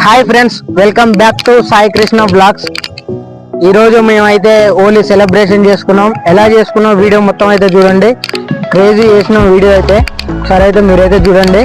Hi friends, welcome back to Sai Krishna blogs. ఈరోజు మేమైతే Holi celebration చేసుకున్నాం. ఎలా చేసుకున్నాం వీడియో మొత్తం అయితే చూడండి. క్రేజీ చేసిన వీడియో అయితే ఒకసారి అయితే మీరైతే చూడండి.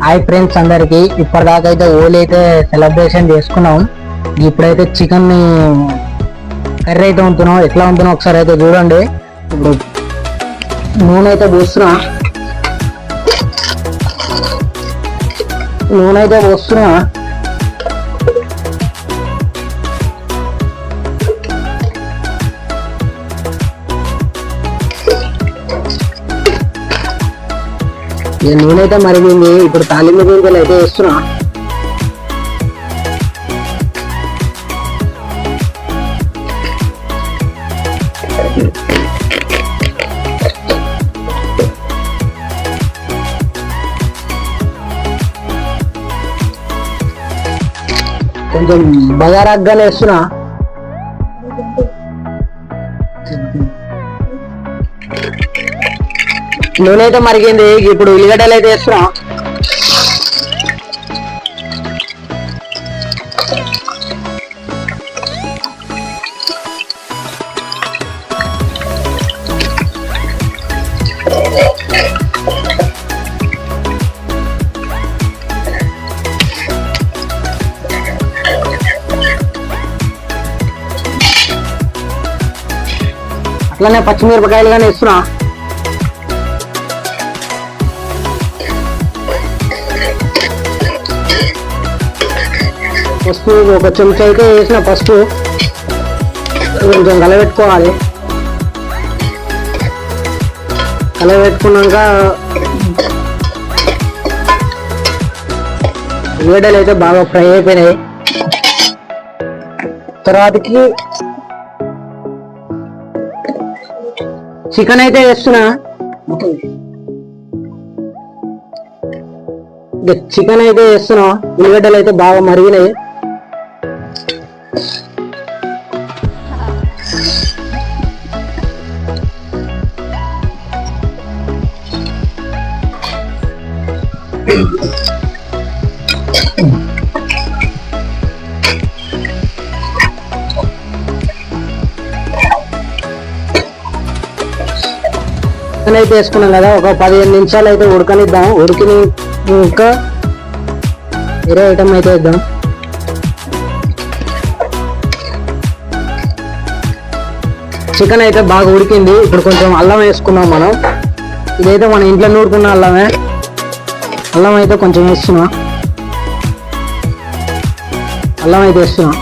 హాయ్ ఫ్రెండ్స్ అందరికి, ఇప్పటిదాకా అయితే హోలీ అయితే సెలబ్రేషన్ చేసుకున్నాం. ఇప్పుడైతే చికెన్ ని కర్రీ అయితే ఉంటున్నాం. ఎట్లా ఉంటున్నాం ఒకసారి అయితే చూడండి. ఇప్పుడు నూనె అయితే పోస్తున్నా. నూనె అయితే మరిగింది. ఇప్పుడు తాలింపు గింజలు అయితే వేస్తున్నా. కొంచెం బగారాగ్గానే వేస్తున్నా. నూనె అయితే మరిగింది. ఇప్పుడు ఉల్లిగడ్డలు అయితే వేస్తున్నా. అట్లనే పచ్చిమిరపకాయలు కానీ వేస్తున్నా. పసుపు ఒక చెంచా అయితే వేసిన. పసుపు కొంచెం కలబెట్టుకోవాలి. కలబెట్టుకున్నాక ఉల్లిగడ్డలు అయితే బాగా ఫ్రై అయిపోయినాయి. తర్వాతకి చికెన్ అయితే వేస్తున్నా. చికెన్ అయితే వేస్తున్నా. ఉల్లిగడ్డలు అయితే బాగా మరిగినాయి. చికెన్ అయితే వేసుకున్నాం కదా, ఒక 15 నిమిషాలు అయితే ఉడకనిద్దాం. ఉడికిని ఇంకా వేరే ఐటమ్ అయితే వేద్దాం. చికెన్ అయితే బాగా ఉడికింది. ఇప్పుడు కొంచెం అల్లం వేసుకున్నాం మనం. ఇదైతే మన ఇంట్లో నూరుకున్న అల్లమే. అల్లం అయితే కొంచెం వేస్తున్నా. అల్లం అయితే వేస్తున్నా.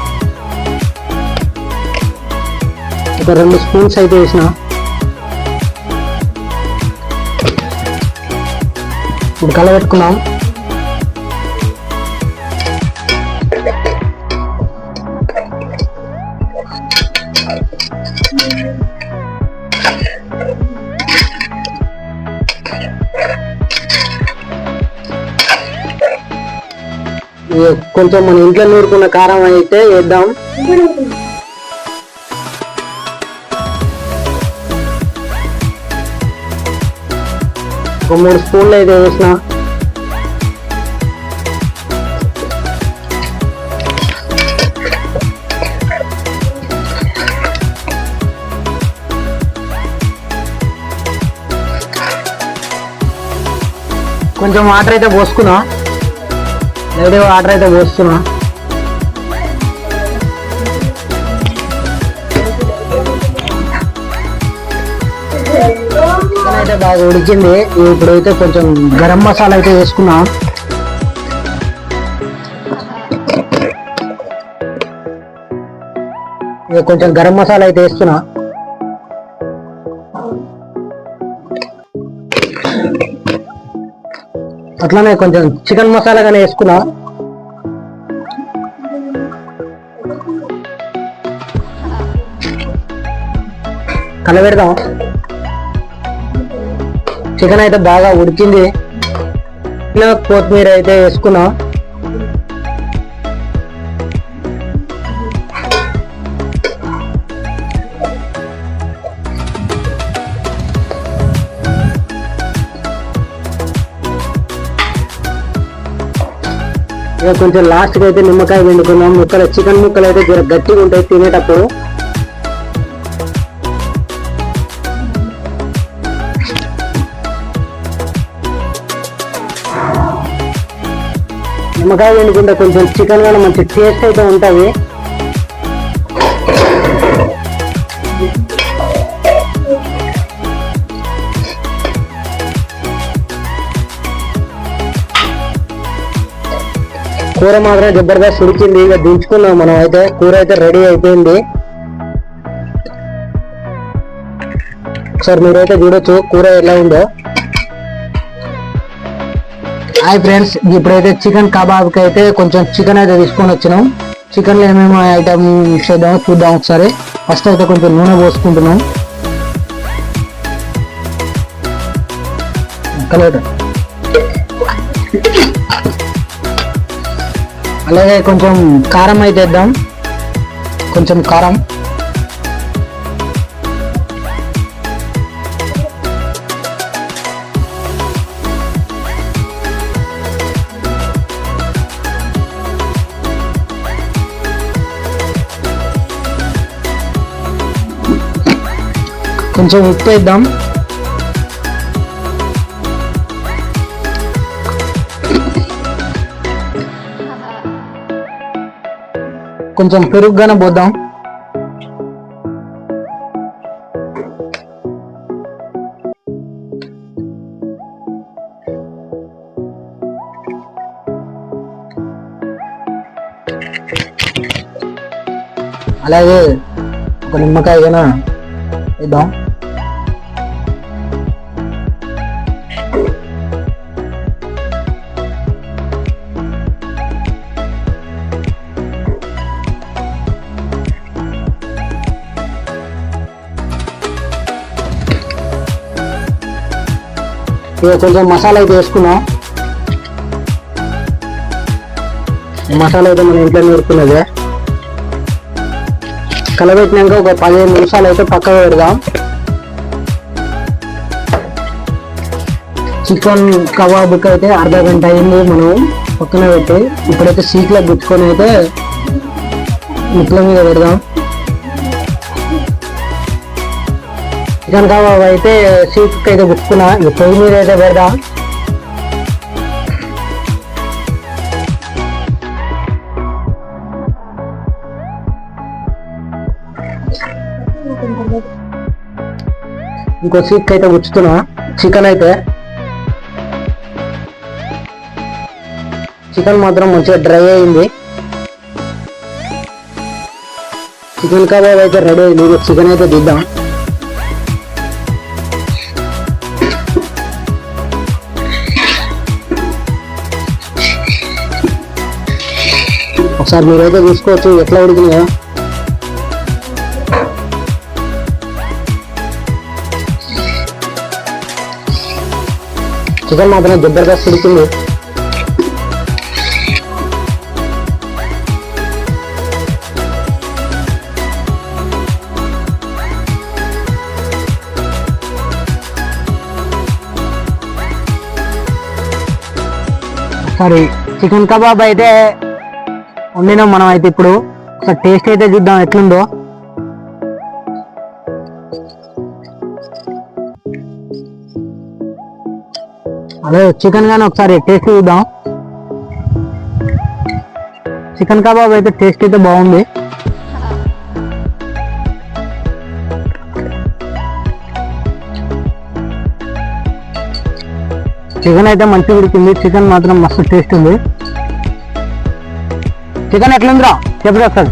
ఒక 2 స్పూన్స్ అయితే వేసిన. ఇప్పుడు కలబెట్టుకున్నాం. కొంచెం మన ఇంట్లో నూరుకున్న కారం అయితే వేద్దాం. ఒక 3 స్పూన్లు అయితే వేసిన. కొంచెం వాటర్ అయితే పోసుకున్నా. వాటర్ అయితే పోస్తున్నా. చికెన్ అయితే బాగా ఉడికింది. ఇప్పుడైతే కొంచెం గరం మసాలా అయితే వేసుకున్నా. కొంచెం గరం మసాలా అయితే వేస్తున్నా. అట్లానే కొంచెం చికెన్ మసాలా కానీ వేసుకున్నా. కలబెడదాం. చికెన్ అయితే బాగా ఉడికింది. కొత్తిమీర అయితే వేసుకున్నా. కొంచెం లాస్ట్కి అయితే నిమ్మకాయ పిండుకున్నాం. చికెన్ ముక్కలు అయితే జర గట్టిగా ఉంటాయి తినేటప్పుడు. నిమ్మకాయ పిండుకుంటే కొంచెం చికెన్ కూడా మంచి టేస్ట్ అయితే ఉంటుంది. కూర మాత్రం జబర్దస్త్ ఉడికింది. ఇక దించుకున్నాం మనం అయితే. కూర అయితే రెడీ అయిపోయింది. ఒకసారి మీరైతే చూడొచ్చు కూర ఎలా ఉందో. హాయ్ ఫ్రెండ్స్, ఇప్పుడైతే చికెన్ కబాబ్కి అయితే కొంచెం చికెన్ అయితే తీసుకొని వచ్చినాం. చికెన్లో ఏమేమి ఐటమ్ చేద్దాం చూద్దాం ఒకసారి. ఫస్ట్ అయితే కొంచెం నూనె పోసుకుంటున్నాం. అలాగే కొంచెం కారం అయితే వేద్దాం. కొంచెం కారం, కొంచెం ఉప్పు వేద్దాం. కొంచెం పెరుగుగానే పోద్దాం. అలాగే ఒక నిమ్మకాయ అయినా వేద్దాం. ఇక కొంచెం మసాలా అయితే వేసుకున్నాం. మసాలా అయితే మన ఇంట్లో నూరుకున్నదే. కలబెట్టినాక ఒక 15 నిమిషాలు అయితే పక్కన పెడదాం. చికెన్ కబాబ్కి అయితే అర్ధ గంట అయింది మనం పక్కన పెట్టి. ఇప్పుడైతే సీక్లో గుచ్చుకొని అయితే ముక్కల మీద పెడదాం. చికెన్ కబాబ్ అయితే సీక్ అయితే గుచ్చుకున్నా, ఈ పొయ్యి మీద అయితే పెడదా. ఇంకో సీక్ అయితే గుచ్చుతున్నా. చికెన్ అయితే చికెన్ మాత్రం మంచిగా డ్రై అయింది. చికెన్ కబాబ్ అయితే రెడీ అయింది. చికెన్ అయితే దిద్దాం. ఒకసారి మీరైతే చూసుకోవచ్చు ఎట్లా ఉడికినాయో. చికెన్ మాత్రం జబర్దస్త్ ఉడికింది. సారీ, చికెన్ కబాబ్ అయితే వండినాం మనం. అయితే ఇప్పుడు ఒకసారి టేస్ట్ అయితే చూద్దాం ఎట్లుందో. అదే చికెన్ గానీ ఒకసారి టేస్ట్ చూద్దాం. చికెన్ కబాబ్ అయితే టేస్ట్ అయితే బాగుంది. చికెన్ అయితే మంచిగా ఉడికింది. చికెన్ మాత్రం మస్తు టేస్ట్ ఉంది. చికెన్ ఎట్లుందిరా చెప్పు వస్తుంది.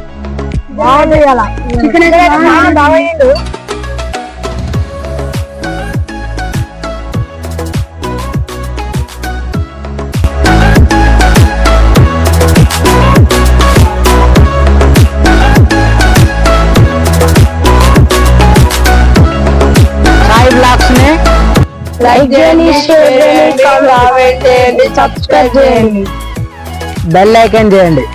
సాయి బ్లాగ్స్ ని లైక్ చేయండి, షేర్ చేయండి, కామెంట్ చేయండి, సబ్స్క్రైబ్ చేయండి, బెల్ ఐకాన్ చేయండి.